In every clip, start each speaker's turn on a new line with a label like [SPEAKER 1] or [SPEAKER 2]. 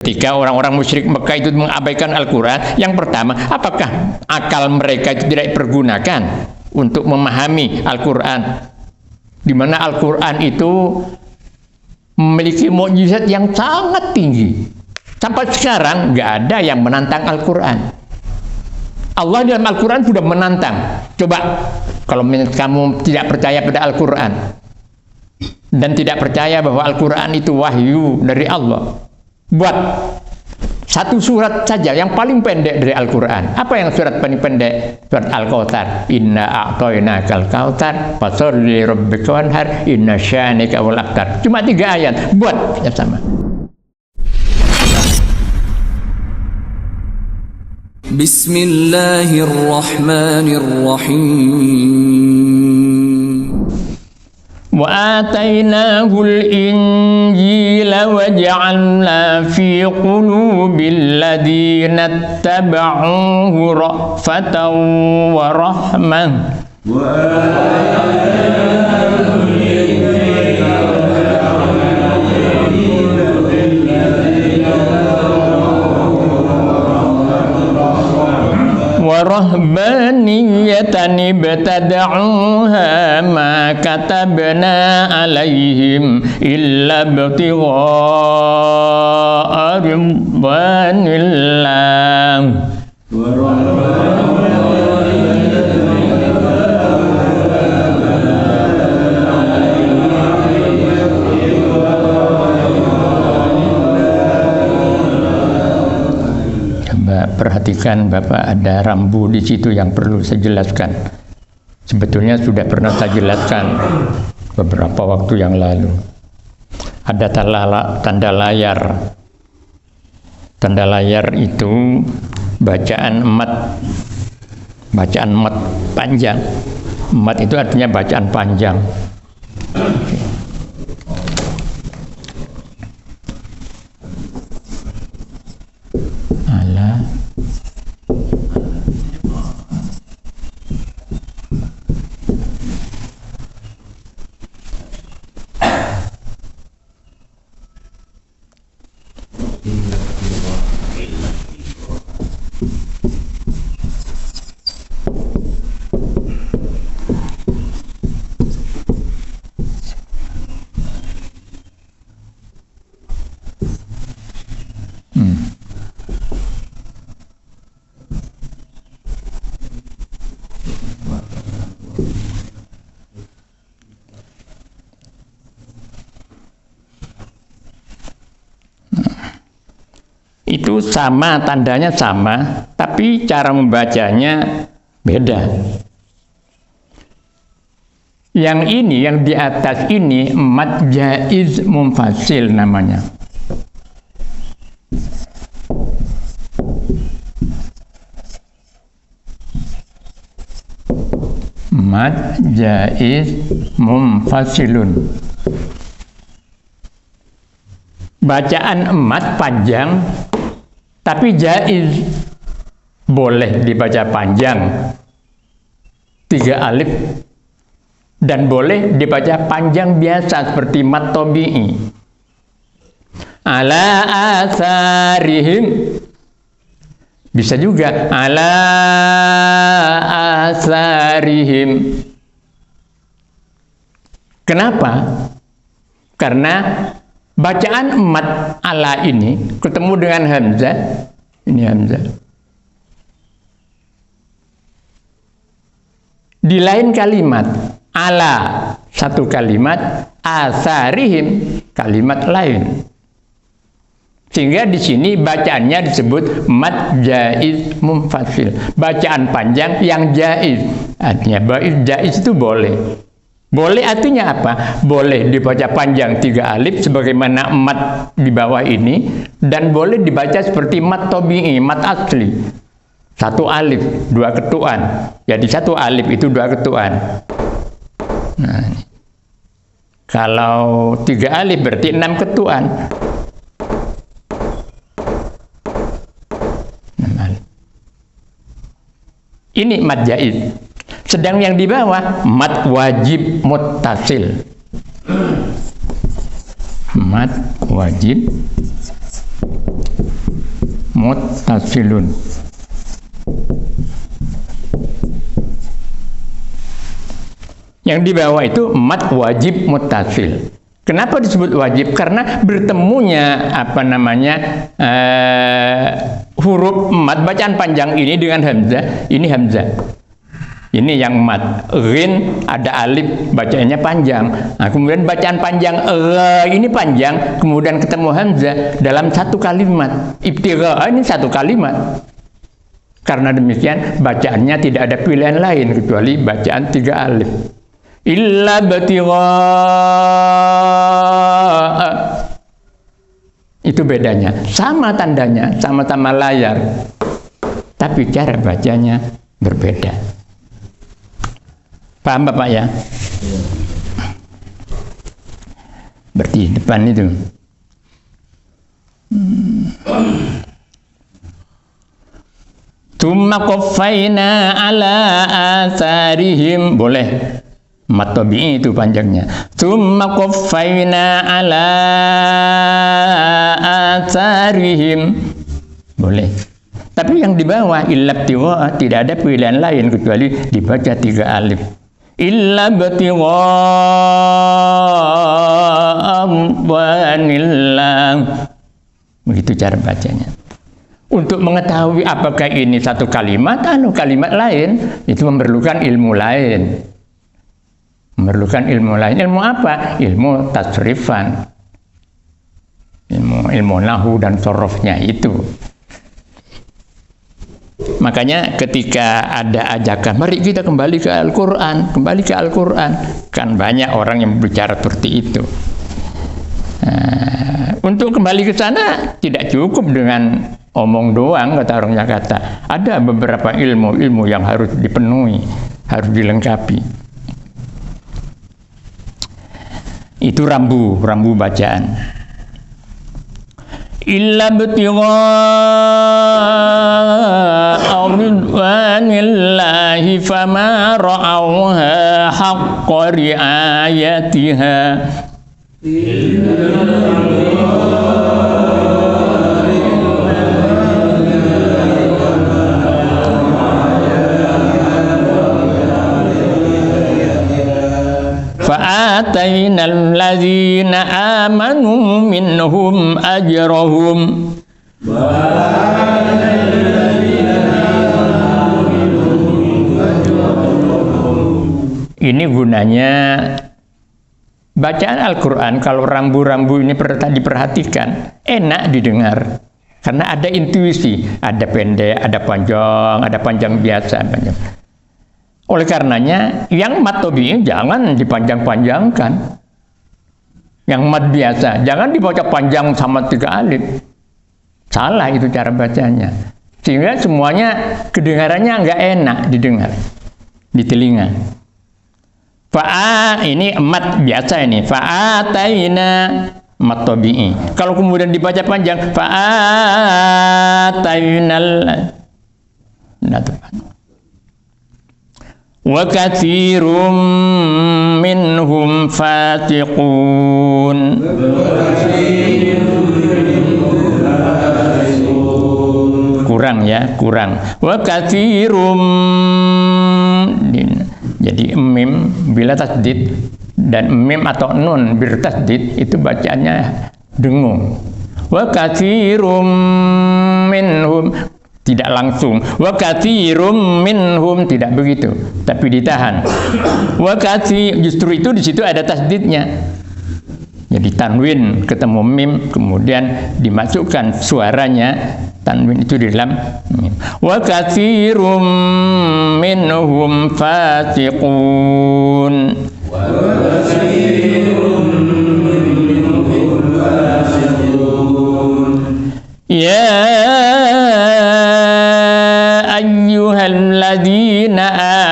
[SPEAKER 1] Ketika orang-orang musyrik Mekah itu mengabaikan Al-Quran, yang pertama, apakah akal mereka itu tidak dipergunakan untuk memahami Al-Quran? Di mana Al-Quran itu memiliki mukjizat yang sangat tinggi. Sampai sekarang nggak ada yang menantang Al-Quran. Allah dalam Al-Quran sudah menantang. Coba kalau kamu tidak percaya pada Al-Quran dan tidak percaya bahwa Al-Quran itu wahyu dari Allah, buat satu surat saja yang paling pendek dari Al-Quran. Apa yang surat paling pendek? Surat Al-Kautsar. Inna a'tainakal kautsar fasholli lirabbika wanhar inna syani'aka wal abtar. Cuma 3 ayat. Buat ya sama.
[SPEAKER 2] Bismillahirrahmanirrahim.
[SPEAKER 1] Wa atainahul injila wa ja'alna fi qulubil ladzina ittaba'uhu ra'fatan wa rahmah. Warahbaniyatan ibtada'uha ma katabna alaihim illa ibtigha'a ridwanillah. Perhatikan Bapak, ada rambu di situ yang perlu saya jelaskan. Sebetulnya sudah pernah saya jelaskan beberapa waktu yang lalu. Ada tanda layar. Tanda layar itu bacaan mat. Bacaan mat panjang. Mat itu artinya bacaan panjang. Itu sama, tandanya sama, tapi cara membacanya beda. Yang ini, yang di atas ini mad jaiz munfasil namanya. Mad jaiz munfasilun. Bacaan mat panjang, tapi jaiz, boleh dibaca panjang 3 alif, dan boleh dibaca panjang biasa seperti mat tabi'i. Ala asarihim, bisa juga ala asarihim. Kenapa? Karena bacaan mat ala ini ketemu dengan hamzah, ini hamzah. Di lain kalimat, ala satu kalimat, asarihim kalimat lain. Sehingga di sini bacaannya disebut mad jaiz munfasil. Bacaan panjang yang jaiz. Artinya jaiz itu boleh. Boleh artinya apa? Boleh dibaca panjang 3 alif sebagaimana mat di bawah ini, dan boleh dibaca seperti mat tabi'i, mat asli. 1 alif, 2 ketuan. Jadi 1 alif itu 2 ketuan. Nah, ini. Kalau 3 alif berarti 6 ketuan. 6 alif. Ini mad jaiz. Sedang yang di bawah mat wajib muttasil. Mat wajib muttasilun. Yang di bawah itu mad wajib muttasil. Kenapa disebut wajib? Karena bertemunya huruf mad bacaan panjang ini dengan hamzah, ini hamzah. Ini yang mad. Ghin ada alif, bacanya panjang. Nah, kemudian bacaan panjang ini panjang, kemudian ketemu hamzah dalam satu kalimat. Ibtigha ini satu kalimat. Karena demikian bacaannya tidak ada pilihan lain kecuali bacaan 3 alif. Illa batigha. Itu bedanya. Sama tandanya, sama-sama layar. Tapi cara bacanya berbeda. Paham Bapak ya? Berarti depan itu. Tsumma qaffayna ala atharihim. Boleh. Mad tabi'i itu panjangnya. Tsumma qaffayna ala atharihim. Boleh. Tapi yang di bawah illa ibtigha tidak ada pilihan lain kecuali dibaca 3 alif. Illa ibtigha amwanillah. Begitu cara bacanya. Untuk mengetahui apakah ini satu kalimat atau kalimat lain, itu memerlukan ilmu lain. Memerlukan ilmu lain. Ilmu apa? Ilmu tasrifan. Ilmu nahwu dan sorofnya itu. Makanya ketika ada ajakan, mari kita kembali ke Al-Quran, kembali ke Al-Quran. Kan banyak orang yang berbicara seperti itu. Untuk kembali ke sana, tidak cukup dengan omong doang, kata orang Jakarta. Ada beberapa ilmu yang harus dipenuhi, harus dilengkapi. Itu rambu bacaan. Illa ibtigha ridwanillahi fama ra'awha haqqa ri'ayatiha. فآتينا الذين آمنوا منهم أجرهم. Ini gunanya bacaan Al-Quran kalau rambu-rambu ini diperhatikan, enak didengar. Karena ada intuisi, ada pendek, ada panjang biasa. Oleh karenanya, yang mad tabi'i jangan dipanjang-panjangkan. Yang mad biasa, jangan dibaca panjang sama 3 alif. Salah itu cara bacanya. Sehingga semuanya kedengarannya nggak enak didengar di telinga. Ini mad biasa ini. Fa'ataina mad tabi'i. Kalau kemudian dibaca panjang, fa'atainal. Nah, wa katsirum minhum fatiqun. Kurang. Wa katsirum, jadi mim bila tasdid dan mim atau nun bertasdid itu bacaannya dengung. Wa katsirum minhum tidak langsung. Wa katsirum minhum tidak begitu, tapi ditahan. Wa justru itu di situ ada tasdidnya. Jadi tanwin ketemu mim, kemudian dimasukkan suaranya tanwin itu di dalam mim. Wa katsirum minhum fasiqun. Wa katsirum minhum fasiqun. Ya ayyuhalladzina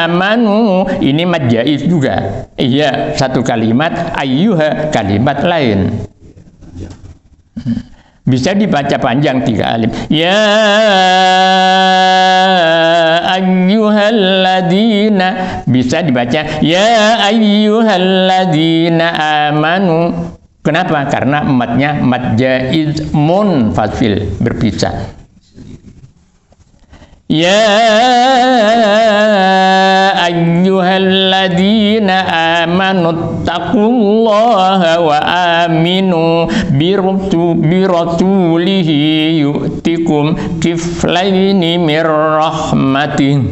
[SPEAKER 1] amanu, ini mad jaiz juga. Iya, satu kalimat, ayyuha kalimat lain. Bisa dibaca panjang 3 alif. Ya ayyuhalladzina, bisa dibaca ya ayyuhalladzina amanu. Kenapa? Karena madnya mad jaiz munfasil, berpisah. Ya ayyuhalladzina amanu taqullaha wa aminu birasulihi yu'tikum kiflaini mir rahmatih.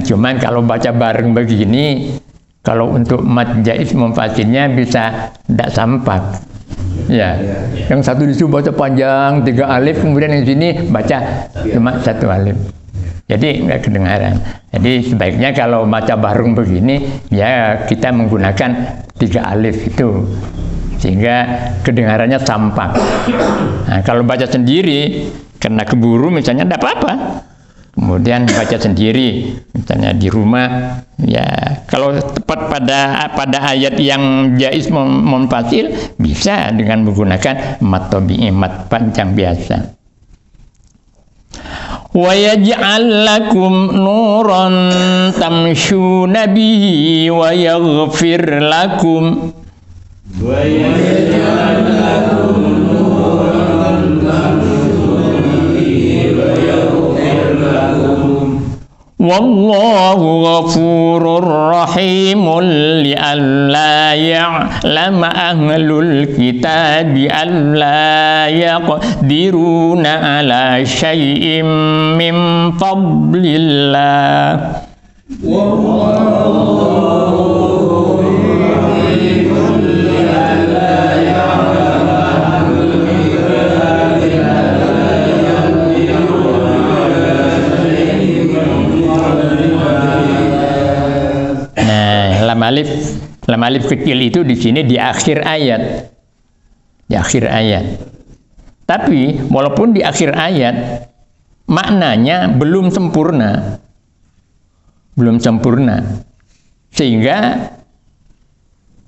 [SPEAKER 1] Cuman kalau baca bareng begini, kalau untuk mat jaiz munfasilnya bisa tidak sampak. Ya, yang satu disuruh baca panjang 3 alif, kemudian yang sini baca cuma 1 alif. Jadi nggak kedengaran. Jadi sebaiknya kalau baca bareng begini, ya kita menggunakan 3 alif itu, sehingga kedengarannya sampak. Nah, kalau baca sendiri, karena keburu misalnya tidak apa-apa. Kemudian baca sendiri, misalnya di rumah, ya kalau tepat pada ayat yang jaiz munfasil bisa dengan menggunakan mat tabi'i, mat panjang biasa. Wa yaj'al lakum nuran tamshuna bihi wa yaghfir lakum. Wa yaj'al lakum nuran tamshuna bihi wa yaghfir lakum. Wallahu ghafurur rahimun li'alla ya'lama ahlul kitabi alla yaqdiruna ala syai'im min fadlillah. Wallahu rahimun li'alla ya'lama ahlul kitabi alla yaqdiruna ala syai'im. Nah, lam alif kecil itu di sini di akhir ayat. Di akhir ayat. Tapi walaupun di akhir ayat maknanya belum sempurna. Belum sempurna. Sehingga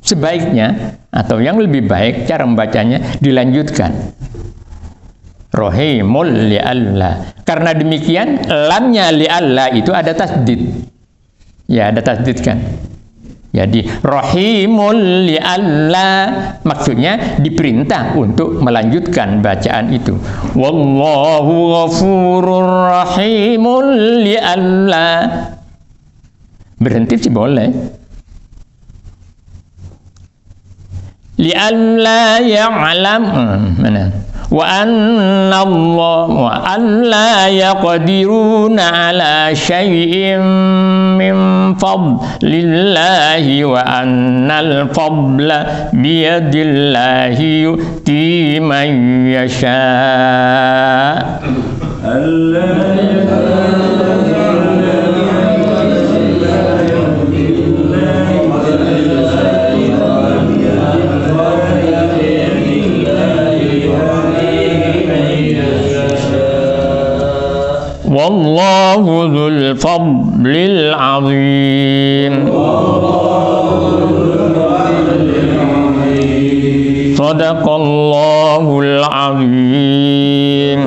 [SPEAKER 1] sebaiknya atau yang lebih baik cara membacanya dilanjutkan. Rahimul li'alla. Karena demikian lamnya li'alla itu ada tasdid. Ya, ada tasdid kan. Jadi rahimul li'alla maksudnya diperintah untuk melanjutkan bacaan itu. Wallahu ghafurur rahimul li'alla. Berhenti sih boleh. Li'alla ya'lam. Mana? Wa anna Allah wa alla yaqdiruna ala syai'in min fadlillahi wa annal fadla biyadillahi yu'ti man yasha. Wallahu dzul fadlil azim. Shadaqallahul azim.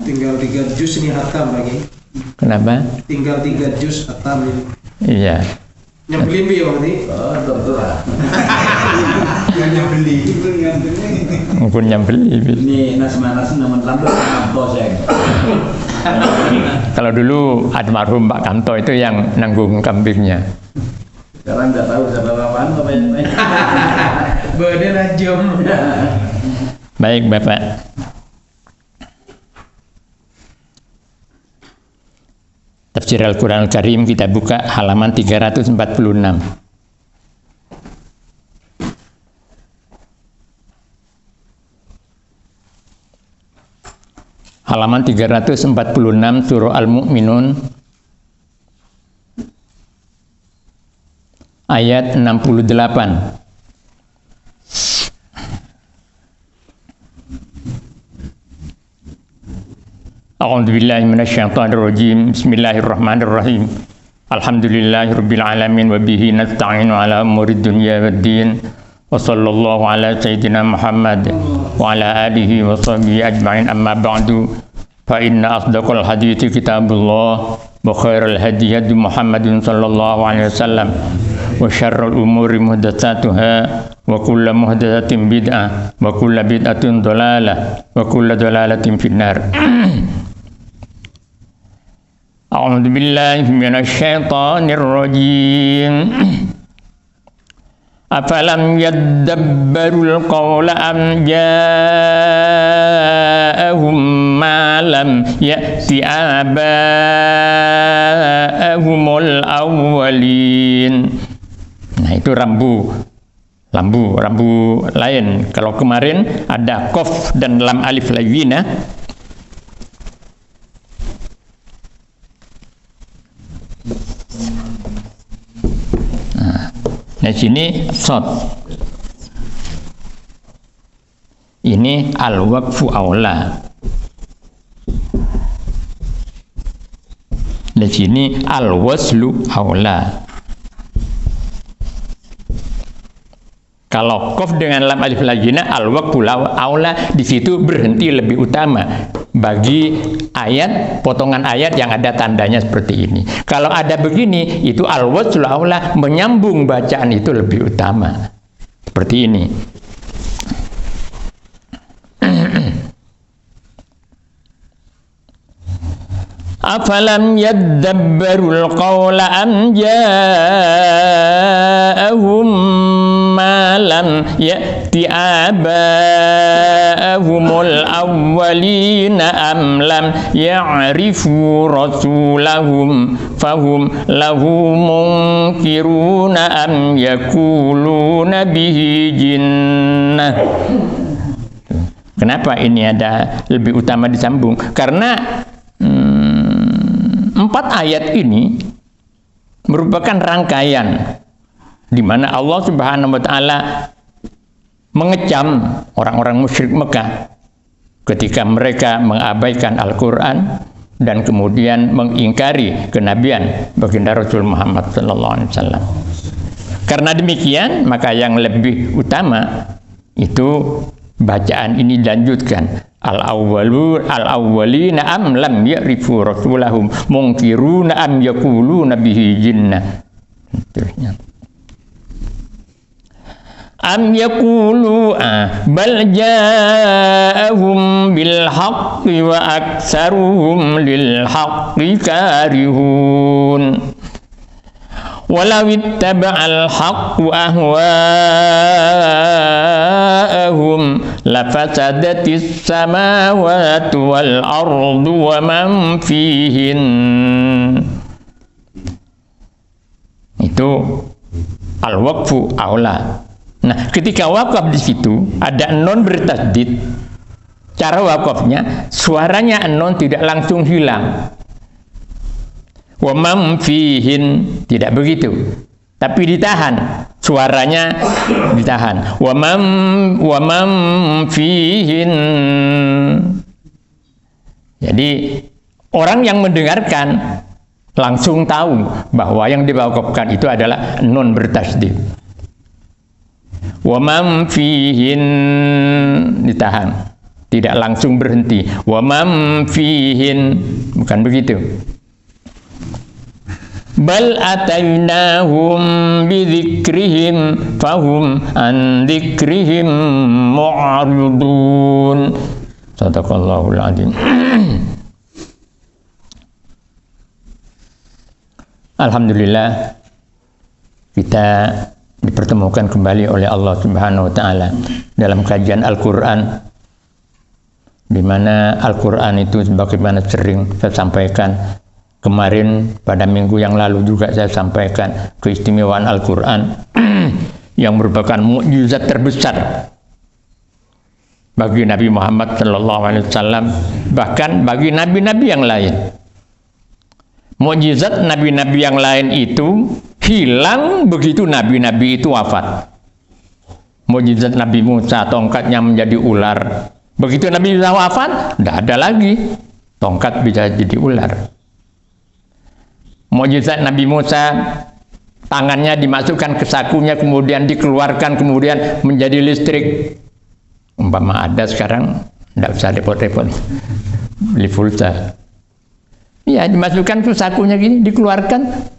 [SPEAKER 2] Tinggal 3 juz ini hatam lagi.
[SPEAKER 1] Kenapa?
[SPEAKER 2] Tinggal 3 juz hatam ini.
[SPEAKER 1] Iya.
[SPEAKER 2] Nyambelin bi berarti? Oh, terserah. Yang nyambeli itu
[SPEAKER 1] Mungkin nyambeli.
[SPEAKER 3] Ini nas-manas namun lambat Kamto saya.
[SPEAKER 1] Kalau dulu almarhum Pak Kamto itu yang nanggung kambingnya.
[SPEAKER 3] Sekarang nggak tahu siapa apaan pemain.
[SPEAKER 2] Badan najam.
[SPEAKER 1] Baik Bapak. Tafsir Al-Quran Al-Karim kita buka halaman 346. Halaman 346 surah Al-Mu'minun ayat 68. A'udzubillahi minasyaitonirrajim. Bismillahirrahmanirrahim. Alhamdulillahirabbil alamin wa bihi nasta'inu ala umurid dunya waddin. Wa sallallahu ala sayyidina Muhammad wa ala alihi wa sahbihi ajma'in, amma ba'du. Fa inna asdaqal hadithi kitabullah wa khairal hadi hadi Muhammadin sallallahu alaihi wasallam wa syarrul umuri muhdatsatuha wa kullu muhdatsatin bid'ah wa kullu bid'atin dhalalah wa kullu dhalalatin finnar. A'udzu billahi minasy syaithanir rajim. Afalam yaddabbarul qawla am ja'ahum ma lam ya'ti aba'ahumul awwalin. Nah, itu rambu lain. Kalau kemarin ada qaf dan lam alif lawina, nah sini shad. Ini al-waqfu aula. Di sini al-waslu aula. Kalau qaf dengan lam alif lajina, al-waqfu aula, di situ berhenti lebih utama bagi ayat, potongan ayat yang ada tandanya seperti ini. Kalau ada begini, itu al-waslu aula, menyambung bacaan itu lebih utama. Seperti ini. Afalam yaddabbarul qawla am ja'ahum ma lam ya'ti aba'ahumul awwalina am lam ya'rifu rasulahum fahum lahu munkiruna am yakuluna bihi jinnah. Kenapa ini ada lebih utama disambung? Karena 4 ayat ini merupakan rangkaian di mana Allah Subhanahu wa taala mengecam orang-orang musyrik Mekah ketika mereka mengabaikan Al-Qur'an dan kemudian mengingkari kenabian baginda Rasul Muhammad sallallahu alaihi wasallam. Karena demikian, maka yang lebih utama itu bacaan ini dilanjutkan. Al-awwalina am lam ya'rifu rasulahum munkiruna am yakuluna bihi jinnah. Terusnya. Am yakulu bal ja'ahum bil haqqi wa aktsaruhum lil haqqi karihun. Walau ittaba'al haqqu ahwa'ahum lafasadatis samawati wal ardu wa man fihin. Itu al-waqfu aula. Nah, ketika wakaf di situ ada non bertasdid, cara wakafnya suaranya non tidak langsung hilang. Wa man fihin tidak begitu, tapi ditahan, suaranya ditahan. Wa man fihin. Jadi orang yang mendengarkan langsung tahu bahwa yang diwakafkan itu adalah non bertasdid. Wa man fihin ditahan, tidak langsung berhenti. Wa man fihin, bukan begitu. Bal atainahum bidzikrihim fahum an dzikrihim mu'ridun. Sadaqallahul adzim. Alhamdulillah, kita dipertemukan kembali oleh Allah Subhanahu wa taala dalam kajian Al-Qur'an, di mana Al-Qur'an itu sebagaimana sering saya sampaikan kemarin, pada minggu yang lalu juga saya sampaikan keistimewaan Al-Qur'an yang merupakan mukjizat terbesar bagi Nabi Muhammad sallallahu alaihi wasallam, bahkan bagi nabi-nabi yang lain. Mukjizat nabi-nabi yang lain itu hilang begitu nabi-nabi itu wafat. Mukjizat Nabi Musa, tongkatnya menjadi ular. Begitu Nabi Musa wafat, tidak ada lagi tongkat bisa jadi ular. Mukjizat Nabi Musa tangannya dimasukkan ke sakunya, kemudian dikeluarkan, kemudian menjadi listrik. Umpama ada sekarang, tidak usah repot-repot, beli pulsa. Ya, dimasukkan ke sakunya gini, dikeluarkan,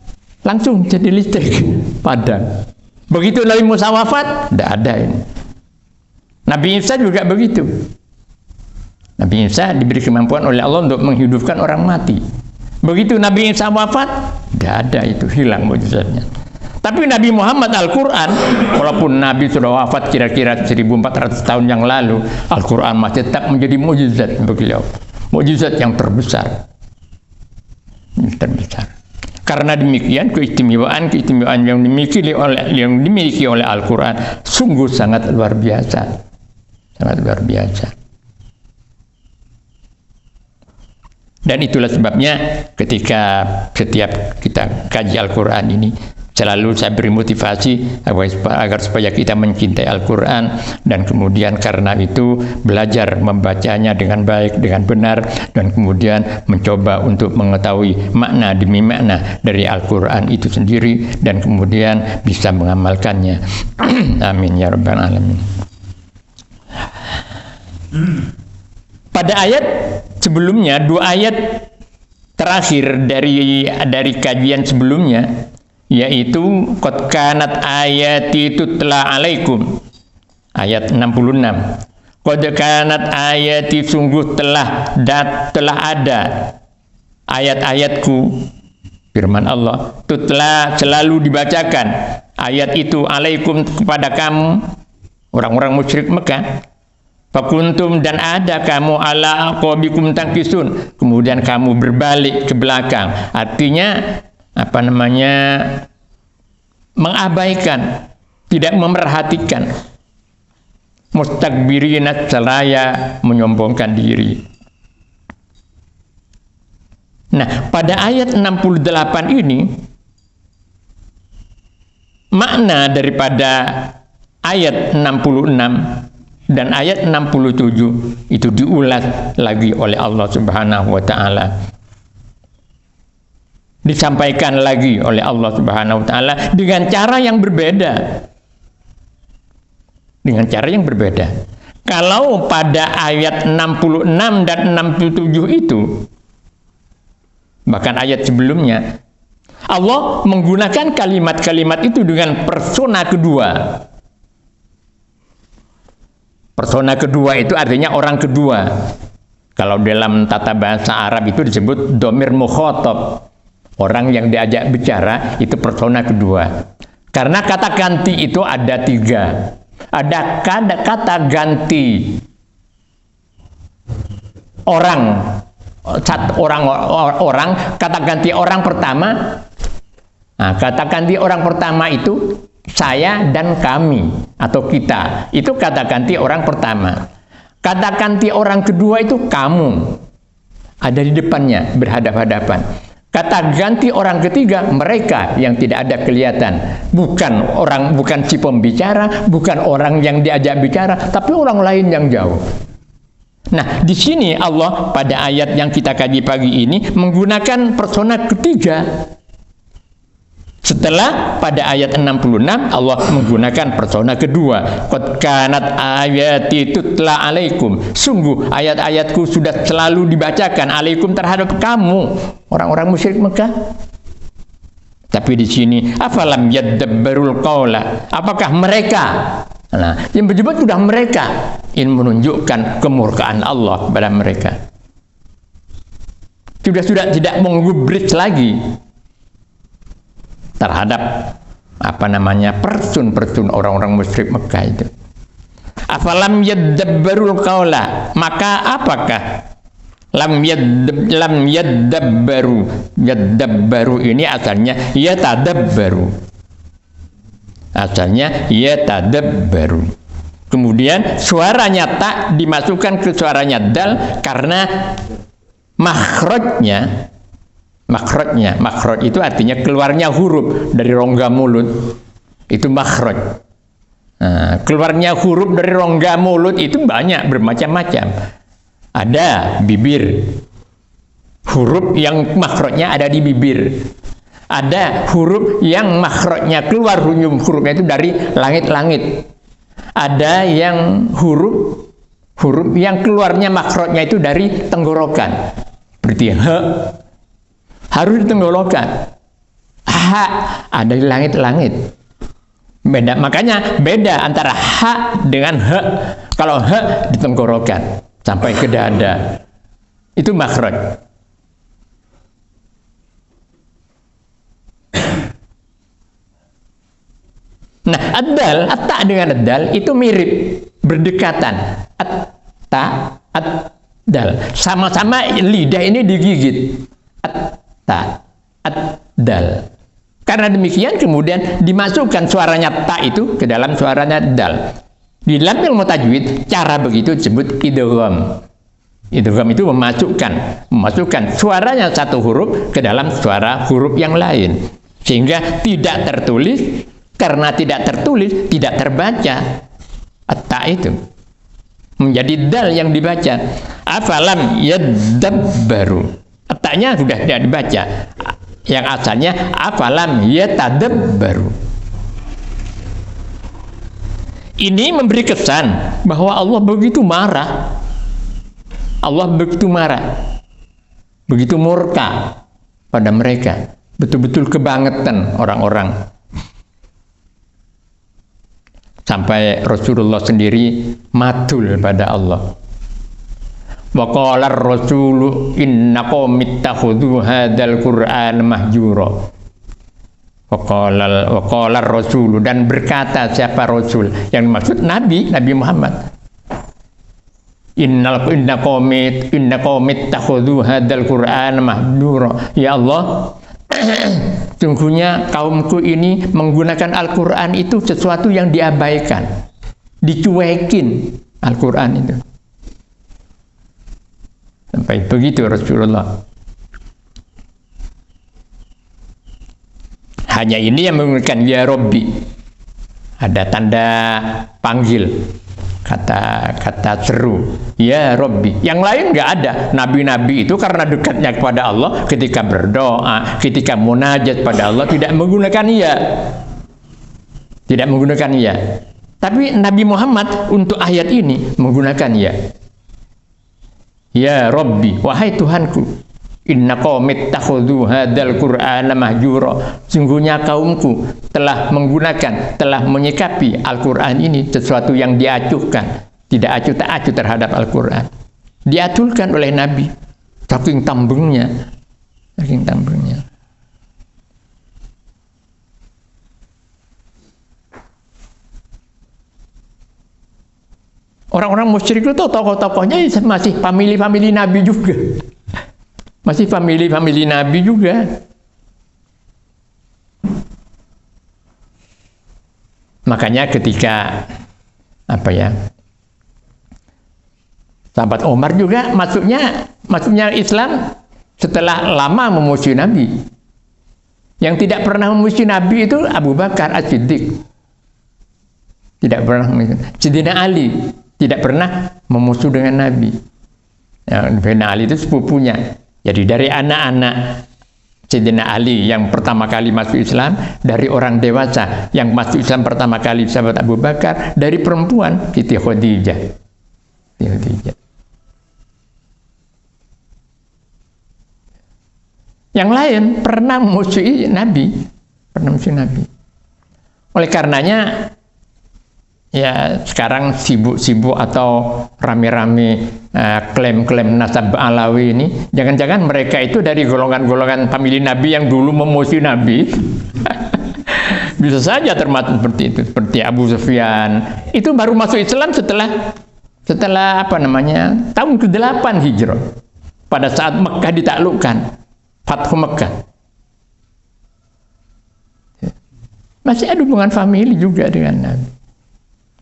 [SPEAKER 1] langsung jadi listrik, padam. Begitu Nabi Musa wafat, tidak ada ini. Nabi Isa juga begitu. Nabi Isa diberi kemampuan oleh Allah untuk menghidupkan orang mati. Begitu Nabi Isa wafat, tidak ada itu, hilang mukjizatnya. Tapi Nabi Muhammad Al-Quran, walaupun Nabi sudah wafat kira-kira 1400 tahun yang lalu, Al-Quran masih tetap menjadi mukjizat beliau. Mukjizat yang terbesar. Karena demikian keistimewaan yang dimiliki oleh Al-Quran sungguh sangat luar biasa. Sangat luar biasa. Dan itulah sebabnya ketika setiap kita kaji Al-Quran ini, selalu saya beri motivasi agar supaya kita mencintai Al-Quran, dan kemudian karena itu belajar membacanya dengan baik, dengan benar, dan kemudian mencoba untuk mengetahui makna demi makna dari Al-Quran itu sendiri, dan kemudian bisa mengamalkannya. Amin ya rabbal alamin. Pada ayat sebelumnya, 2 ayat terakhir dari kajian sebelumnya, yaitu qad kanat ayati tutla alaikum, ayat 66. Qad kanat ayati, sungguh telah ada ayat-ayatku, firman Allah, tutla, selalu dibacakan ayat itu, alaikum, kepada kamu orang-orang musyrik Mekah. Fakuntum, dan ada kamu ala aqabikum tangkisun, kemudian kamu berbalik ke belakang. Artinya mengabaikan, tidak memerhatikan. Mustakbirina, seraya menyombongkan diri. Nah, pada ayat 68 ini, makna daripada ayat 66 dan ayat 67 itu diulas lagi oleh Allah Subhanahu wa ta'ala. Disampaikan lagi oleh Allah Subhanahu wa ta'ala dengan cara yang berbeda. Dengan cara yang berbeda. Kalau pada ayat 66 dan 67 itu, bahkan ayat sebelumnya, Allah menggunakan kalimat-kalimat itu dengan persona kedua. Persona kedua itu artinya orang kedua. Kalau dalam tata bahasa Arab itu disebut domir mukhotob. Orang yang diajak bicara itu persona kedua. Karena kata ganti itu ada 3. Ada kata ganti orang, kata ganti orang pertama. Nah, kata ganti orang pertama itu saya dan kami atau kita, itu kata ganti orang pertama. Kata ganti orang kedua itu kamu, ada di depannya berhadap-hadapan. Kata ganti orang ketiga mereka yang tidak ada kelihatan, bukan si pembicara, bukan orang yang diajak bicara, tapi orang lain yang jauh. Nah, di sini Allah pada ayat yang kita kaji pagi ini menggunakan persona ketiga. Setelah pada ayat 66 Allah menggunakan persona kedua. Qad kanat ayati tutla alaikum. Sungguh ayat-ayatku sudah selalu dibacakan alaikum terhadap kamu orang-orang musyrik Mekah. Tapi di sini afalam yadabbarul qaula. Apakah mereka, nah, yang berjubah sudah mereka ingin menunjukkan kemurkaan Allah pada mereka. Sudah tidak menggubris lagi terhadap person orang-orang musyrik Mekah itu. Afalam yadabbarul qaula, maka apakah lam yadabbaru ini asalnya yatadabbaru. Kemudian suaranya tak dimasukkan ke suaranya dal karena makhrajnya, makhraj itu artinya keluarnya huruf dari rongga mulut, itu makhraj. Nah, keluarnya huruf dari rongga mulut itu banyak, bermacam-macam. Ada bibir, huruf yang makhrajnya ada di bibir. Ada huruf yang makhrajnya keluar hurufnya itu dari langit-langit. Ada yang huruf yang keluarnya makhrajnya itu dari tenggorokan. Seperti he harus di tenggorokan. Ha ada di langit-langit. Beda, makanya beda antara ha dengan he. Kalau he di tenggorokan sampai ke dada. Itu makhraj. Nah, ad-dal, at-ta dengan ad-dal itu mirip, berdekatan. At-ta, ad-dal. Sama-sama lidah ini digigit. At-ta, ad-dal. Karena demikian kemudian dimasukkan suaranya ta itu ke dalam suaranya dal. Di dalam ilmu tajwid, cara begitu disebut idgham. Idgham itu memasukkan suaranya satu huruf ke dalam suara huruf yang lain. Sehingga tidak tertulis. Karena tidak tertulis, tidak terbaca. At-ta itu menjadi dal yang dibaca. Afalam yadabbaru. At-ta-nya sudah tidak dibaca. Yang asalnya afalam yatadabbaru. Ini memberi kesan bahwa Allah begitu marah. Allah begitu marah. Begitu murka pada mereka. Betul-betul kebangetan orang-orang. Sampai Rasulullah sendiri matul pada Allah. Wa qala ar-rasulu inna qaumi ittakhadhu hadzal qur'ana mahjura. Wa qala ar-rasulu, dan berkata siapa Rasul? Yang dimaksud Nabi Muhammad. Inna qaumi ittakhadhu hadzal qur'ana mahjura. Ya Allah, sungguhnya kaumku ini menggunakan Al-Quran itu sesuatu yang diabaikan, dicuekin Al-Quran itu. Sampai begitu Rasulullah. Hanya ini yang menggunakan ya Rabbi. Ada tanda panggil, kata seru, ya Rabbi. Yang lain nggak ada. Nabi-nabi itu karena dekatnya kepada Allah, ketika berdoa, ketika munajat pada Allah tidak menggunakan ya. Tidak menggunakan ya. Tapi Nabi Muhammad untuk ayat ini menggunakan ya. Ya Rabbi, wahai Tuhanku, inna qaumi ittakhadhu hadzal qur'ana mahjura. Sungguhnya kaumku telah menyikapi Al-Qur'an ini sesuatu yang diacuhkan, tidak acuh tak acuh terhadap Al-Qur'an. Diaculkan oleh Nabi, saking tambengnya. Orang-orang musyrik itu tokoh-tokohnya masih famili Nabi juga. Masih famili Nabi juga. Makanya ketika sahabat Umar juga masuknya Islam setelah lama memusuhi Nabi. Yang tidak pernah memusuhi Nabi itu Abu Bakar As-Siddiq. Tidak pernah memusuhi. Sayyidina Ali tidak pernah memusuh dengan Nabi. Sayyidina Ali itu sepupunya. Jadi dari anak-anak Sayyidina Ali yang pertama kali masuk Islam, dari orang dewasa yang masuk Islam pertama kali sahabat Abu Bakar, dari perempuan Siti Khadijah. Yang lain pernah memusuhi Nabi. Oleh karenanya ya sekarang sibuk-sibuk atau rame-rame klaim-klaim nasab Alawi ini, jangan-jangan mereka itu dari golongan-golongan famili Nabi yang dulu memusuhi Nabi. Bisa saja termasuk seperti itu, seperti Abu Sufyan. Itu baru masuk Islam setelah tahun ke-8 Hijrah. Pada saat Mekah ditaklukkan, Fathu Mekah. Masih ada hubungan famili juga dengan Nabi.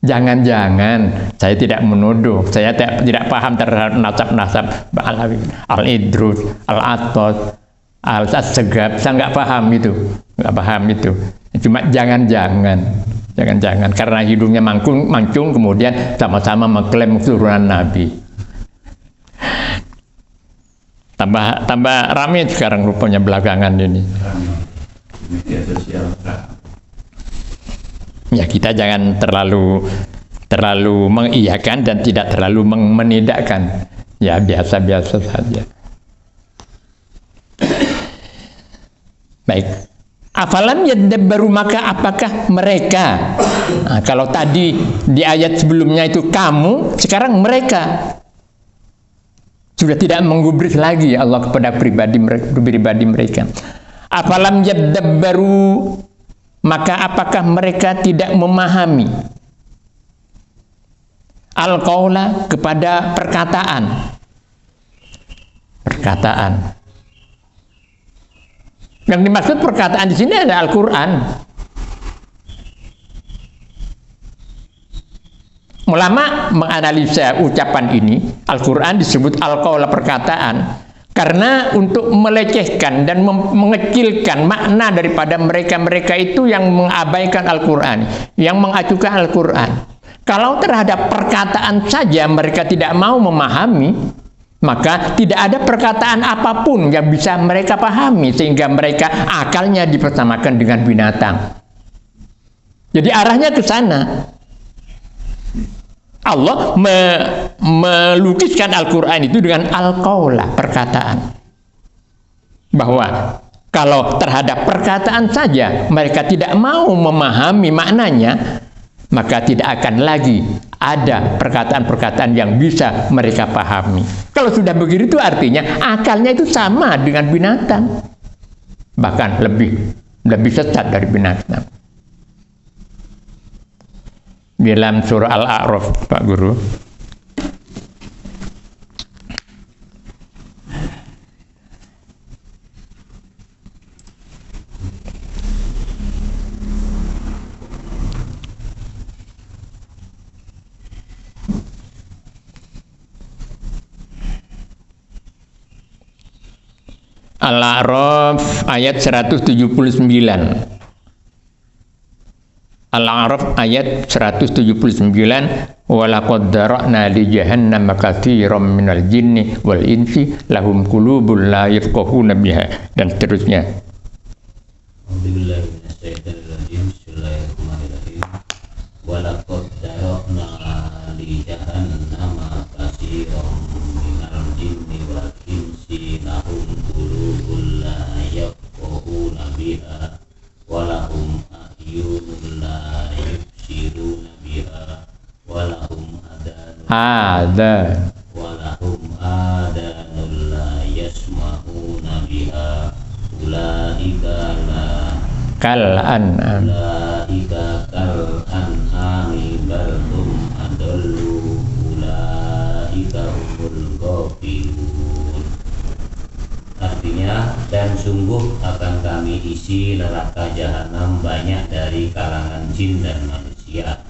[SPEAKER 1] Jangan-jangan saya tidak menuduh, saya tidak paham terhadap nasab-nasab Alawi, Al-Idrus, Al-Atos, Al-Segab, saya nggak paham itu. Cuma jangan-jangan karena hidungnya mancung kemudian sama-sama mengklaim keturunan Nabi. Tambah ramai sekarang rupanya belakangan ini.
[SPEAKER 3] Media sosial.
[SPEAKER 1] Ya, kita jangan terlalu mengiyakan dan tidak terlalu menidakkan. Ya, biasa-biasa saja. Baik. Afalam yadabbaru, maka apakah mereka? Nah, kalau tadi di ayat sebelumnya itu kamu, sekarang mereka. Sudah tidak menggubris lagi Allah kepada pribadi mereka. Afalam yadabbaru, maka apakah mereka tidak memahami al-qaula, kepada perkataan. Yang dimaksud perkataan di sini adalah Al-Quran. Ulama menganalisa ucapan ini, Al-Quran disebut al-qaula, perkataan, karena untuk melecehkan dan mengecilkan makna daripada mereka itu yang mengabaikan Al-Quran, yang mengacuhkan Al-Quran. Kalau terhadap perkataan saja mereka tidak mau memahami, maka tidak ada perkataan apapun yang bisa mereka pahami, sehingga mereka akalnya dipersamakan dengan binatang. Jadi arahnya ke sana. Allah melukiskan Al-Quran itu dengan al-qaula, perkataan. Bahwa kalau terhadap perkataan saja mereka tidak mau memahami maknanya, maka tidak akan lagi ada perkataan-perkataan yang bisa mereka pahami. Kalau sudah begitu artinya akalnya itu sama dengan binatang. Bahkan lebih sesat dari binatang. Dalam surah Al-A'raf, Pak Guru. Al-A'raf ayat 179. Al-A'raf ayat 179, walaqad dara'na li jahannama katsiran minal jinni wal insi lahum qulubun la yafqahuna biha, dan seterusnya.
[SPEAKER 4] Bismillahirrahmanirrahim. Walaqad dara'na li jahannama katsiran minal jinni wal insi lahum qulubun la yafqahuna biha walahum a'yunun la yubsiruna biha walahum adanun la yasma'una biha ulaika kal an'ami bal hum adallu ulaika humul ghafilun. Artinya, dan sungguh akan kami isi neraka jahanam banyak dari kalangan jin dan manusia.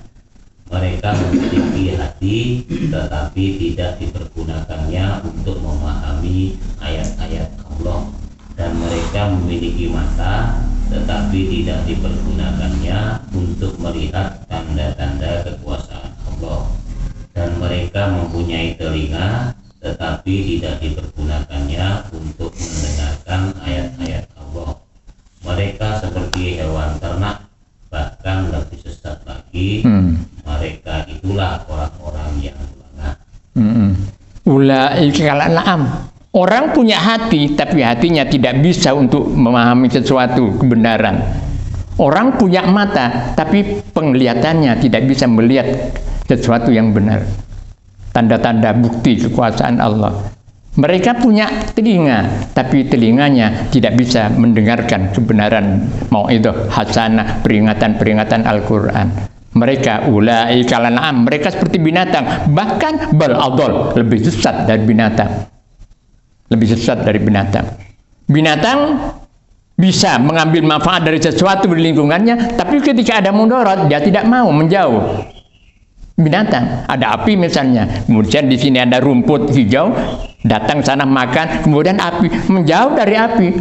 [SPEAKER 4] Mereka memiliki hati tetapi tidak dipergunakannya untuk memahami ayat-ayat Allah, dan mereka memiliki mata tetapi tidak dipergunakannya untuk melihat tanda-tanda kekuasaan Allah, dan mereka mempunyai telinga tetapi tidak dipergunakannya untuk mendengarkan ayat-ayat Allah. Mereka seperti hewan ternak, bahkan lebih sesat lagi. Mereka itulah orang-orang yang bangga.
[SPEAKER 1] Ulaika kal an'am. Orang punya hati, tapi hatinya tidak bisa untuk memahami sesuatu kebenaran. Orang punya mata, tapi penglihatannya tidak bisa melihat sesuatu yang benar. Tanda-tanda bukti kekuasaan Allah. Mereka punya telinga, tapi telinganya tidak bisa mendengarkan kebenaran mau'idhah hasanah, peringatan-peringatan Al-Quran. Mereka ulaika kal an'am, mereka seperti binatang, bahkan bal adall, lebih sesat dari binatang. Binatang bisa mengambil manfaat dari sesuatu di lingkungannya, tapi ketika ada mudarat dia tidak mau, menjauh. Binatang, ada api misalnya, kemudian di sini ada rumput hijau, datang sana makan, kemudian api, menjauh dari api.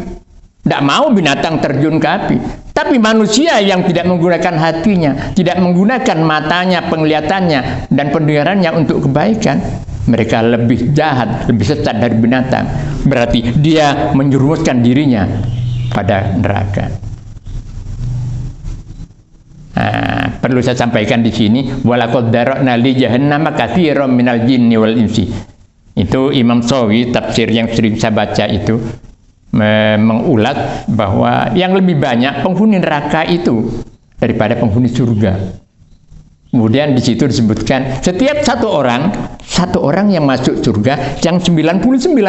[SPEAKER 1] Tidak mau binatang terjun ke api. Tapi manusia yang tidak menggunakan hatinya, tidak menggunakan matanya, penglihatannya, dan pendengarannya untuk kebaikan, mereka lebih jahat, lebih sesat dari binatang. Berarti dia menjerumuskan dirinya pada neraka. Perlu saya sampaikan di sini, walaqad dara'na li jahannama katsiran minal jinni wal insi. Itu Imam Shawi, tafsir yang sering saya baca itu mengulas bahwa yang lebih banyak penghuni neraka itu daripada penghuni surga. Kemudian di situ disebutkan setiap satu orang yang masuk surga, yang 99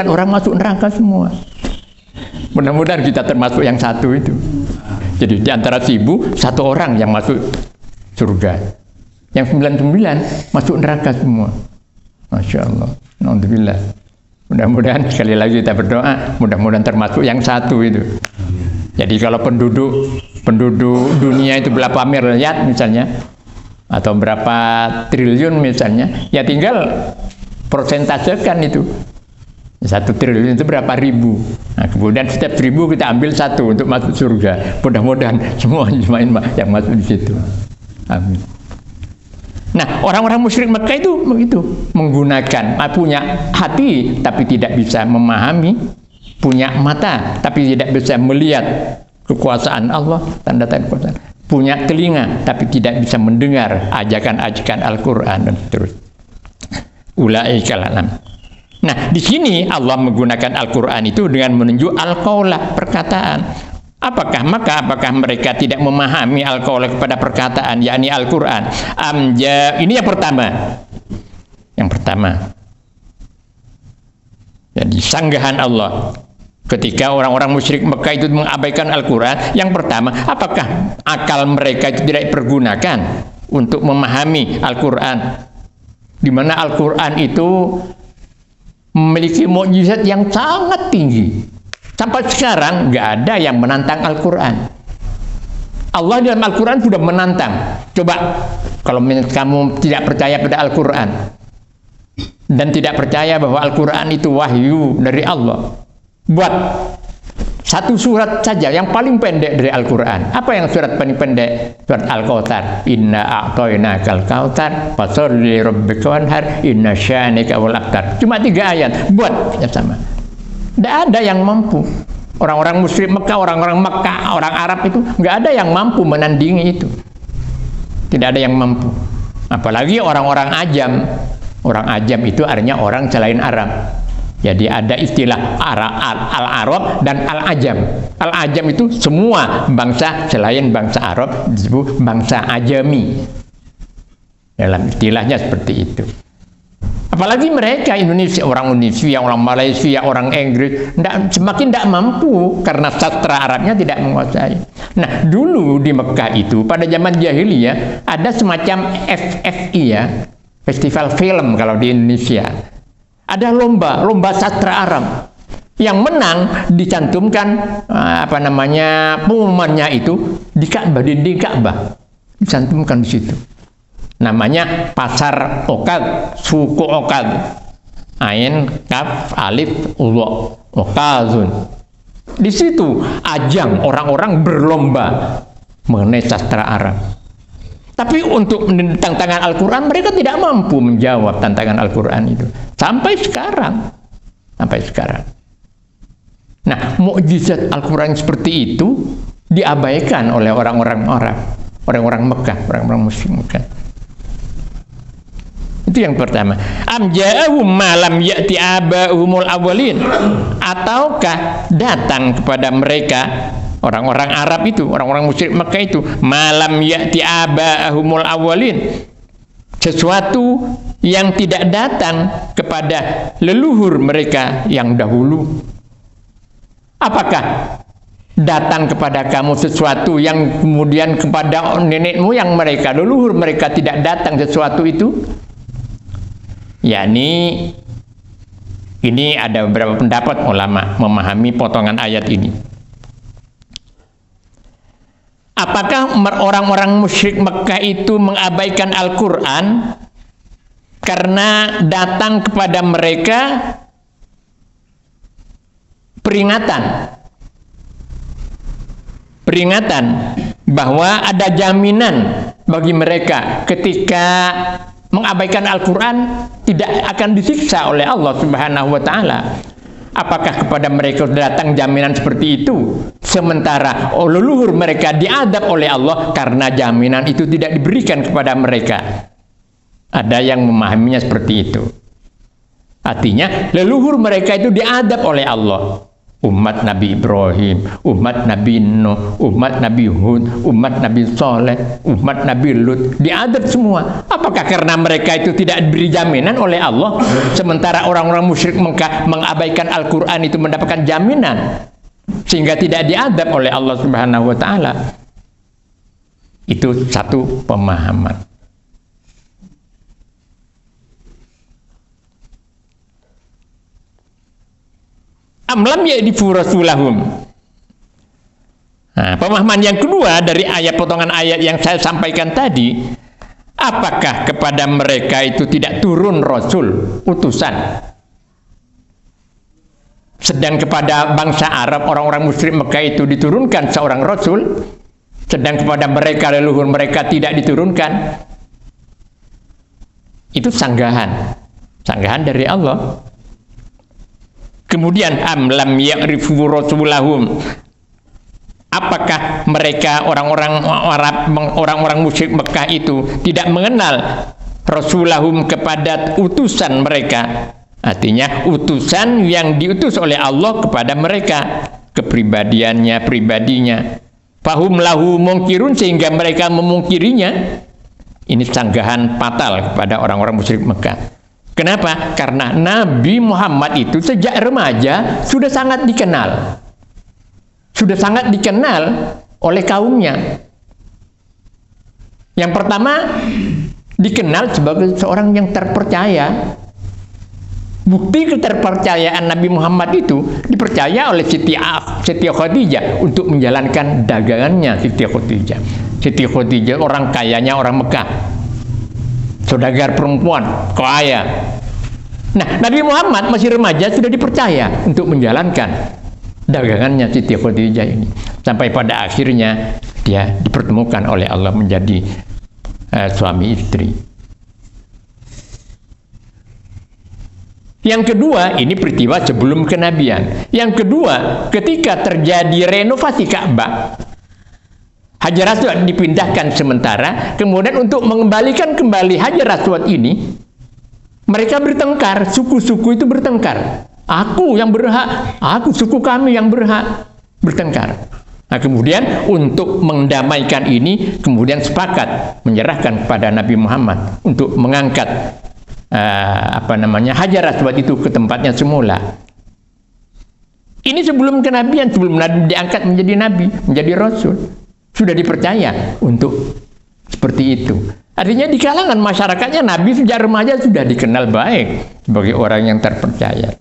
[SPEAKER 1] orang masuk neraka semua. Mudah-mudahan kita termasuk yang satu itu. Jadi di antara 1000, satu orang yang masuk surga. Yang 99 masuk neraka semua. Masya Allah. Alhamdulillah. Mudah-mudahan sekali lagi kita berdoa, mudah-mudahan termasuk yang satu itu. Jadi kalau penduduk dunia itu berapa miliar misalnya, atau berapa triliun misalnya, ya tinggal persentasekan itu. 1 triliun itu berapa ribu. Nah, kemudian setiap 1000 kita ambil 1 untuk masuk surga. Mudah-mudahan semua yang masuk di situ. Amin. Nah, orang-orang musyrik Mekah itu begitu, menggunakan punya hati tapi tidak bisa memahami, punya mata tapi tidak bisa melihat kekuasaan Allah, tanda-tanda kekuasaan, punya telinga tapi tidak bisa mendengar ajakan-ajakan Al-Qur'an dan seterusnya. Ulaikal anam. Nah, di sini Allah menggunakan Al-Qur'an itu dengan menunjuk al-qaulah, perkataan. Apakah mereka tidak memahami al-qaulah kepada perkataan, yakni Al-Qur'an? Ini yang pertama. Yang pertama. Jadi sanggahan Allah ketika orang-orang musyrik Mekah itu mengabaikan Al-Qur'an. Yang pertama, apakah akal mereka itu tidak dipergunakan untuk memahami Al-Qur'an? Di mana Al-Qur'an itu memiliki mukjizat yang sangat tinggi. Sampai sekarang nggak ada yang menantang Al-Qur'an. Allah dalam Al-Qur'an sudah menantang. Coba kalau kamu tidak percaya pada Al-Qur'an dan tidak percaya bahwa Al-Qur'an itu wahyu dari Allah, buat satu surat saja yang paling pendek dari Al-Qur'an. Apa yang surat paling pendek? Surat Al-Kautsar. Inna a'tainakal kautsar fasholli lirabbika wanhar inna syani'aka wal abtar. Cuma 3 ayat. Buat yang sama. Tidak ada yang mampu. Orang-orang musyrik Mekah, orang-orang Mekah, orang Arab itu nggak ada yang mampu menandingi itu. Tidak ada yang mampu. Apalagi orang-orang Ajam. Orang Ajam itu artinya orang selain Arab. Jadi ada istilah Al-Arab dan Al-Ajam. Al-Ajam itu semua bangsa selain bangsa Arab disebut bangsa Ajami. Dalam istilahnya seperti itu. Apalagi mereka Indonesia, orang Malaysia, orang Inggris, semakin tidak mampu karena sastra Arabnya tidak menguasai. Nah, dulu di Mekah itu pada zaman jahiliyah ada semacam FFI ya, festival film kalau di Indonesia. Ada lomba sastra Arab. Yang menang dicantumkan pengumumannya itu di Ka'bah, di dinding Ka'bah. Dicantumkan di situ. Namanya Pasar Okad, Suku Okad. Ain, Kaf, Alif, Ulwa, Okazun. Di situ ajang orang-orang berlomba mengenai sastra Arab. Tapi untuk tantangan Al-Qur'an mereka tidak mampu menjawab tantangan Al-Qur'an itu. Sampai sekarang. Nah, mukjizat Al-Qur'an seperti itu diabaikan oleh orang-orang Arab, orang-orang Mekah, orang-orang musyrik Mekah. Itu yang pertama. Am ja'ahum ma lam ya'ti aba'uhumul awwalin. Ataukah datang kepada mereka orang-orang Arab itu, orang-orang musyrik Mekah itu, malam ya'ti aba'ahumul awwalin, sesuatu yang tidak datang kepada leluhur mereka yang dahulu. Apakah datang kepada kamu sesuatu yang kemudian kepada nenek moyang mereka, leluhur mereka tidak datang sesuatu itu? Yakni ini ada beberapa pendapat ulama memahami potongan ayat ini. Apakah orang-orang musyrik Mekah itu mengabaikan Al-Qur'an karena datang kepada mereka peringatan bahwa ada jaminan bagi mereka ketika mengabaikan Al-Qur'an tidak akan disiksa oleh Allah Subhanahu wa taala. Apakah kepada mereka datang jaminan seperti itu? Sementara leluhur mereka diadab oleh Allah karena jaminan itu tidak diberikan kepada mereka. Ada yang memahaminya seperti itu. Artinya leluhur mereka itu diadab oleh Allah. Umat Nabi Ibrahim, umat Nabi Nuh, umat Nabi Hud, umat Nabi Soleh, umat Nabi Lut, diadab semua. Apakah karena mereka itu tidak diberi jaminan oleh Allah, sementara orang-orang musyrik Mekah mengabaikan Al-Quran itu mendapatkan jaminan, sehingga tidak diadab oleh Allah Subhanahu wa Ta'ala? Itu satu pemahaman. Amlam ya'rifu rasulahum. Nah, pemahaman yang kedua dari ayat, potongan ayat yang saya sampaikan tadi, apakah kepada mereka itu tidak turun rasul, utusan? Sedang kepada bangsa Arab, orang-orang musyrik Mekah itu diturunkan seorang rasul, sedang kepada mereka, leluhur mereka tidak diturunkan. Itu sanggahan dari Allah. Kemudian amlam ya'rifu rasulahum, apakah mereka orang-orang Arab, orang-orang musyrik Mekah itu tidak mengenal rasulahum kepada utusan mereka? Artinya utusan yang diutus oleh Allah kepada mereka, kepribadiannya, pribadinya. Fahum lahu mungkirun, sehingga mereka memungkirinya. Ini sanggahan fatal kepada orang-orang musyrik Mekah. Kenapa? Karena Nabi Muhammad itu sejak remaja sudah sangat dikenal. Sudah sangat dikenal oleh kaumnya. Yang pertama, dikenal sebagai seorang yang terpercaya. Bukti keterpercayaan Nabi Muhammad itu dipercaya oleh Siti Khadijah untuk menjalankan dagangannya. Siti Khadijah orang kayanya orang Mekah, saudagar perempuan kaya. Nah, Nabi Muhammad masih remaja sudah dipercaya untuk menjalankan dagangannya Siti Khadijah ini, sampai pada akhirnya dia dipertemukan oleh Allah menjadi suami istri. Yang kedua, ini peristiwa sebelum kenabian. Yang kedua, ketika terjadi renovasi Ka'bah, Hajar Aswad dipindahkan sementara, kemudian untuk mengembalikan kembali Hajar Aswad ini, mereka bertengkar, suku-suku itu bertengkar. Aku yang berhak, suku kami yang berhak, bertengkar. Nah, kemudian untuk mendamaikan ini, kemudian sepakat menyerahkan kepada Nabi Muhammad untuk mengangkat Hajar Aswad itu ke tempatnya semula. Ini sebelum kenabian, sebelum Nabi diangkat menjadi nabi, menjadi rasul. Sudah dipercaya untuk seperti itu. Artinya di kalangan masyarakatnya Nabi sejak remaja sudah dikenal baik sebagai orang yang terpercaya.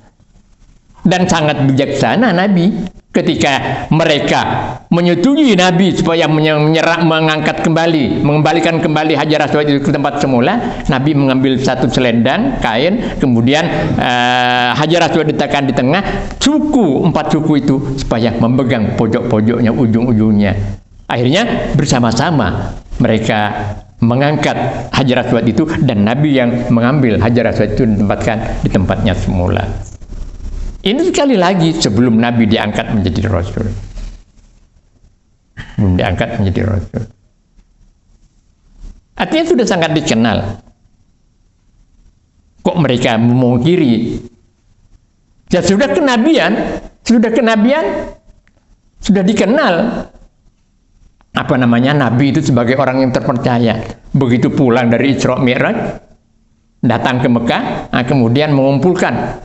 [SPEAKER 1] Dan sangat bijaksana Nabi ketika mereka menyetujui Nabi supaya mengangkat kembali, mengembalikan kembali Hajar Aswad itu ke tempat semula. Nabi mengambil satu selendang kain, kemudian Hajar Aswad diletakkan di tengah, empat suku itu supaya memegang pojok-pojoknya, ujung-ujungnya. Akhirnya bersama-sama mereka mengangkat Hajar Aswad itu, dan Nabi yang mengambil Hajar Aswad itu ditempatkan di tempatnya semula. Ini sekali lagi sebelum Nabi diangkat menjadi rasul. Diangkat menjadi rasul. Artinya sudah sangat dikenal. Kok mereka memungkiri? Ya sudah kenabian, sudah dikenal. Nabi itu sebagai orang yang terpercaya. Begitu pulang dari Isra Mi'raj, datang ke Mekah, kemudian mengumpulkan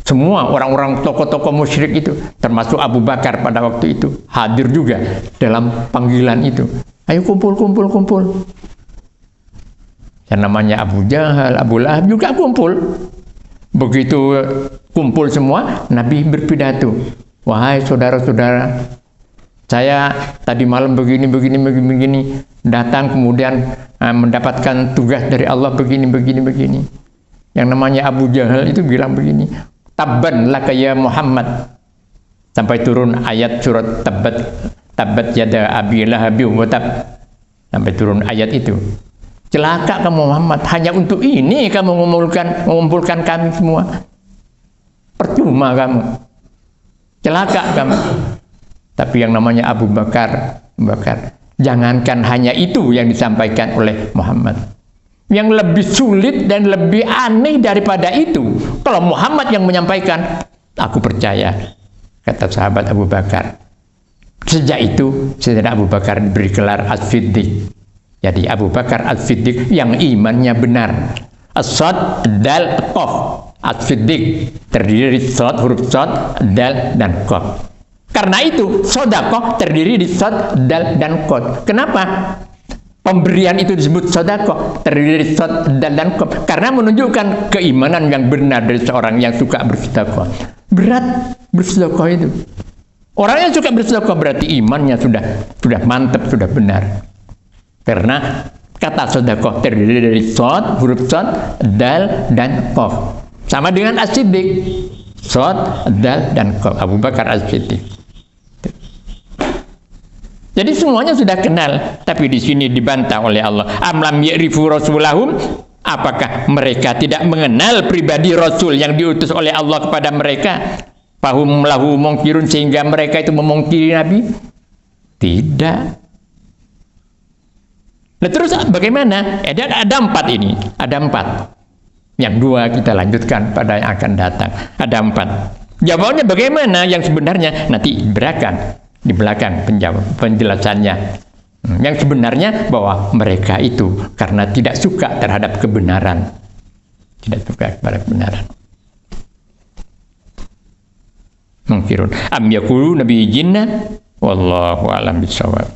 [SPEAKER 1] semua orang-orang tokoh-tokoh musyrik itu, termasuk Abu Bakar pada waktu itu, hadir juga dalam panggilan itu. Ayo kumpul. Yang namanya Abu Jahal, Abu Lahab juga kumpul. Begitu kumpul semua, Nabi berpidato. Wahai saudara-saudara, saya tadi malam begini, datang kemudian mendapatkan tugas dari Allah begini. Yang namanya Abu Jahal itu bilang begini, Tabban laka ya Muhammad, sampai turun ayat surat Tabbat yada Abi Lahab wa tab, sampai turun ayat itu. Celaka kamu Muhammad, hanya untuk ini kamu mengumpulkan kami semua. Percuma kamu. celaka kamu. Tapi yang namanya Abu Bakar, jangankan hanya itu yang disampaikan oleh Muhammad. Yang lebih sulit dan lebih aneh daripada itu, kalau Muhammad yang menyampaikan, aku percaya, kata sahabat Abu Bakar. Sejak itu, Sayyidina Abu Bakar diberi gelar As-Siddiq. Jadi Abu Bakar As-Siddiq yang imannya benar. As-Sad, Dal, Qaf. As-Siddiq terdiri dari Sad, huruf Sad, Dal, dan Qaf. Karena itu, sodakoh terdiri di Sad, Dal, dan Qaf. Kenapa? Pemberian itu disebut sodakoh, terdiri dari Sad, Dal, dan Qaf. Karena menunjukkan keimanan yang benar dari seorang yang suka bersedekah. Berat bersedekah itu. Orang yang suka bersedekah berarti imannya sudah mantap, sudah benar. Karena kata sedekah terdiri dari Sad, huruf Sad, Dal, dan Qaf. Sama dengan As-Siddiq. Sad, Dal, dan Qaf. Abu Bakar As-Siddiq. Jadi semuanya sudah kenal, tapi di sini dibantah oleh Allah. Amlam ya'rifu rasulahum, apakah mereka tidak mengenal pribadi Rasul yang diutus oleh Allah kepada mereka? Fahum lahu mungkirun, sehingga mereka itu memungkiri Nabi? Tidak. Nah terus bagaimana? Ada 4 ini, ada 4. Yang 2 kita lanjutkan pada yang akan datang. Ada 4. Jawabannya bagaimana yang sebenarnya? Nanti di belakang penjelasannya. Yang sebenarnya bahwa mereka itu karena tidak suka terhadap kebenaran. Tidak suka kepada kebenaran. Mungkirun. Am yakulu nabi jinna, wallahu a'lam bishawab.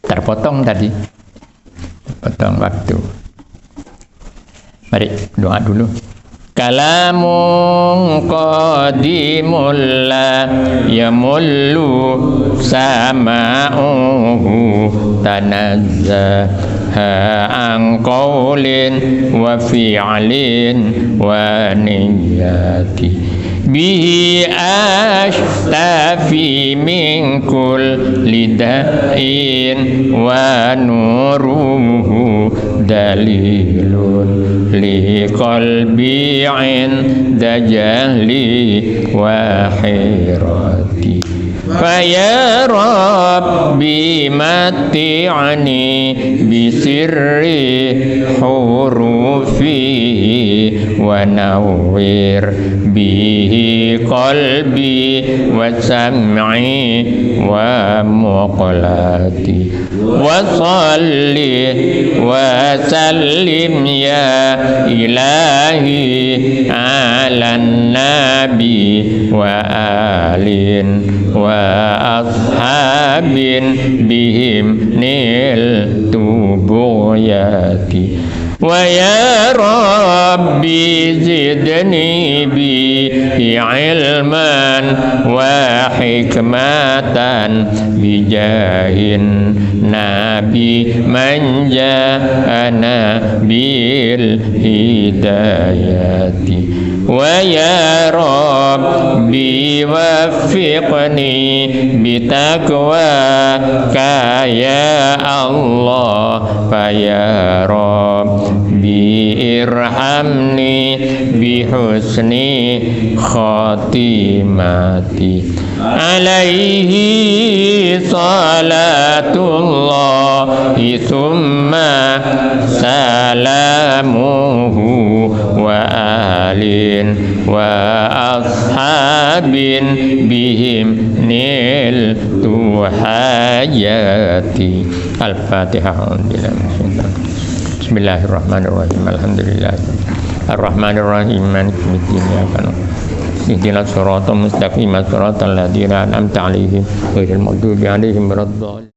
[SPEAKER 1] Terpotong tadi. Potong waktu. Mari doa dulu. Kalamun qadimul la yamullu sama'uhu tanazzaha an qawlin wa fi'lin wa niyyati bihi ashtafi min kulli da'in wa nuruhu dalilun li qalbi 'inda jahli wa hirati faya rabbi mati'ani bisirri hurufi wa nawwir bihi qalbi wa sam'i wa muqlati wa salli wa sallim ya ilahi ala nabi wa alin wa ashabin bihim nil tubuyati wa ya rabbi zidni bi ilman wa hikmatan bijahin nabi man ja'ana bil hidayati wa ya rabbi waffiqni bitaqwaka ya Allah fa ya rabbi irhamni bihusni khatimati alaihi salatullahi thumma salamuhu wa alin wa ashabin bihim nil tuhayati. Al-Fatihah. Bismillahirrahmanirrahim. Alhamdulillah Ar-Rahmanirrahim Maliki yaumiddin. Ihdinas siratal mustaqim, siratal ladzina an'amta 'alaihim ghairil maghdubi 'alaihim waladdallin.